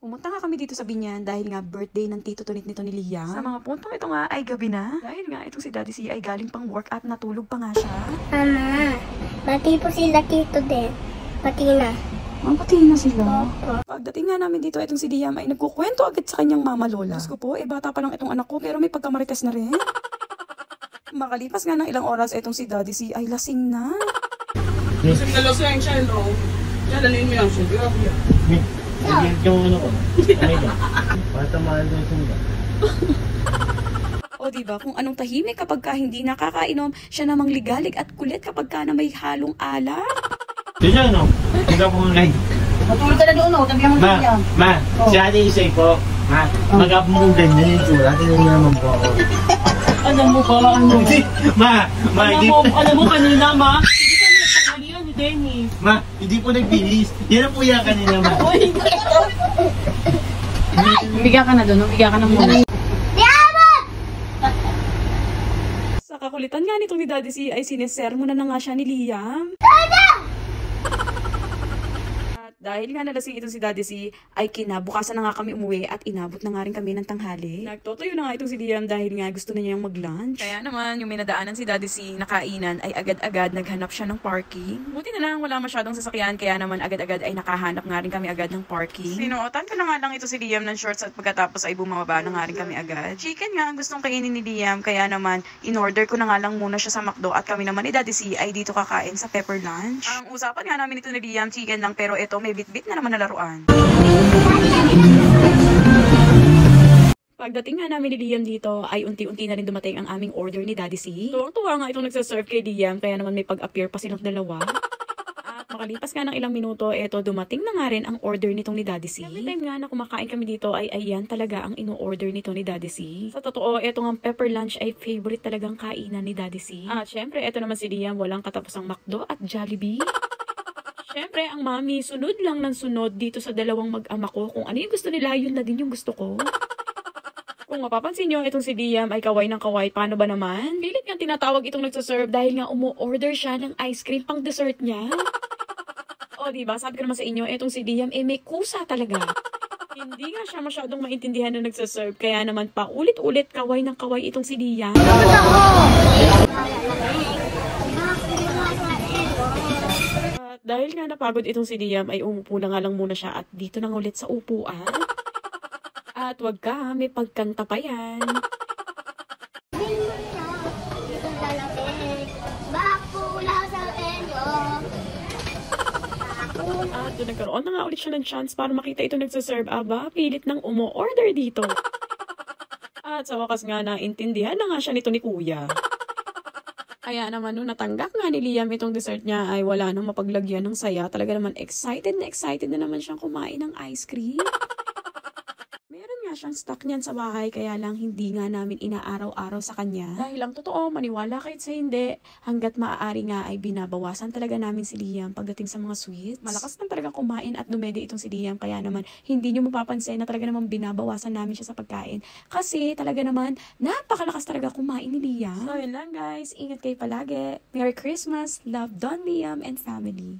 Pumunta nga kami dito sa Binyan dahil nga birthday ng tito tunit nito ni Liam. Sa mga puntong ito nga ay gabi na. Dahil nga itong si Daddy C ay galing pang work at natulog pa nga siya. Mama, pati po sila tito din. Pati na. Ang pati na sila. Opo. Pagdating nga namin dito, itong si Liam ay nagkukwento agad sa kanyang mama lola. Diyos ko po, bata pa lang itong anak ko pero may pagkamarites na rin. Makalipas nga ng ilang oras, itong si Daddy C ay lasing na. Lasing na lasing siya, no? Dadalhin mo yan siya, di ba? Yung ano ko, ano ba? Matamaan doon sila. O diba, kung anong tahimik kapag ka hindi nakakainom, siya namang ligalig at kulit kapag ka na may halong alak. Diyan, no? Ikaw po nga. Matulog ka na doon, no? Tabihan mo doon yan. Ma, si Ate Isay po, ma, mag-up mo kung ganyan yung tsura. Tingnan naman po ako. Alam mo ba, ano? Hindi, Alam mo kanina, ma? Hindi ka ni Dennis. ma, hindi po nagbilis. Yan ang po yan kanina, ma. Umiga ka na doon, umiga ka na muna. Sa kakulitan nga nitong ni Daddy C ay sinesermo na nga siya ni Liam. At dahil nga nalasing itong si Daddy C ay kinabukasan na nga kami umuwi at inabot na nga rin kami ng tanghali. Nagtotoyo na nga itong si Liam dahil nga gusto na niya yung mag-lunch. Kaya naman yung minadaanan si Daddy C na kainan ay agad-agad naghanap siya ng parking. Buti na lang wala masyadong sasakyan kaya naman agad-agad ay nakahanap nga rin kami agad ng parking. Sinuotan ko na nga lang ito si Liam ng shorts at pagkatapos ay bumababa na nga rin kami agad. Chicken nga ang gustong kainin ni Liam kaya naman in-order ko na nga lang muna siya sa McDo at kami naman ni Daddy C ay dito kakain sa Pepper Lunch. Ang usapan nga namin ito ni Liam, chicken lang pero ito may bit-bit na naman na laruan. Pagdating nga namin ni Liam dito, ay unti-unti na rin dumating ang aming order ni Daddy C. Tuwang-tuwa nga itong nagsaserve kay Liam, kaya naman may pag-appear pa silang dalawa. At makalipas nga ng ilang minuto, eto dumating na nga rin ang order nitong ni Daddy C. Every time nga na kumakain kami dito, ay ayan talaga ang ino-order nito ni Daddy C. Sa totoo, eto nga pepper lunch ay favorite talagang kainan ni Daddy C. At syempre, eto naman si Liam, walang katapusang McDo at Jollibee. Siyempre, ang mami, sunod lang ng sunod dito sa dalawang mag-ama ko. Kung ano yung gusto nila, yun na din yung gusto ko. Kung mapapansin nyo, itong si Liam ay kaway ng kaway. Paano ba naman? Pilit nga tinatawag itong nagsaserve dahil nga umu-order siya ng ice cream pang dessert niya. O, diba? Sabi ko naman sa inyo, itong si Liam, may kusa talaga. Hindi nga siya masyadong maintindihan na nagsaserve. Kaya naman paulit-ulit kaway ng kaway itong si Liam. Dahil nga napagod itong si Liam ay umupo na nga lang muna siya at dito na ulit sa upuan. At wag ka, may pagkanta pa yan. At doon nagkaroon na nga ulit siya ng chance para makita ito nagsaserve. Aba, pilit nang umu-order dito. At sa wakas nga naintindihan na nga siya nito ni Kuya. Kaya naman nung natanggap nga ni Liam itong dessert niya ay wala nang mapaglagyan ng saya. Talaga naman excited na naman siyang kumain ng ice cream. Meron nga siyang stock niyan sa bahay kaya lang hindi nga namin inaaraw-araw sa kanya. Dahil lang totoo, maniwala kahit sa hindi, hanggat maaari nga ay binabawasan talaga namin si Liam pagdating sa mga sweets. Malakas lang talaga kumain at dumede itong si Liam kaya naman hindi nyo mapapansin na talaga naman binabawasan namin siya sa pagkain. Kasi talaga naman napakalakas talaga kumain ni Liam. So yun lang guys, ingat kayo palagi. Merry Christmas, love Don, Liam, and family.